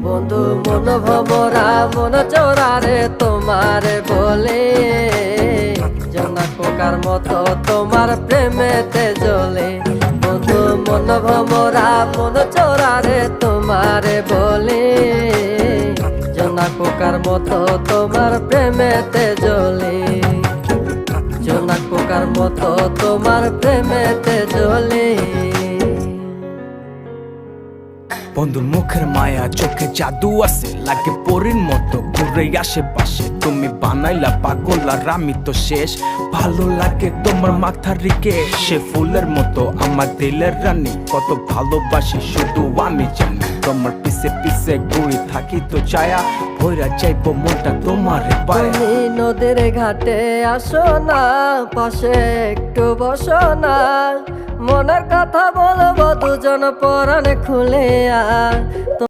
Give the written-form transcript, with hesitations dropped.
বন্ধু মন ভমরা মন চোরারে তোমারে বলে, জোনাক পোকার মতো তোমার প্রেমেতে জ্বলে। বন্ধু মন ভমরা মন চোরারে তোমারে বলে, জোনাক পোকার মতো তোমার প্রেমেতে জ্বলে। জোনাক পোকার মতো তোমার প্রেমেতে জ্বলে। বন্ধুর মুখের মায়া চোখে জাদু আছে, লাগে পরীর মতো ঘুরে আশেপাশে। তুমি বানাইলা পাগল আর আমি তো শেষ। ভালো লাগে তোমার মাথার রিকে, সে ফুলের মতো আমার দিলের রানী। কত ভালোবাসি শুধু আমি জানি, তোমার পিছে পিছে ঘুরি থাকি তো ছায়া। ভৈরা যাইব মনটা তোমার পায়ে। তুমি নদীর ঘাটে আসো না, পাশে একটু বসো না। মনের কথা বলবো দুজন পরাণ খুলে।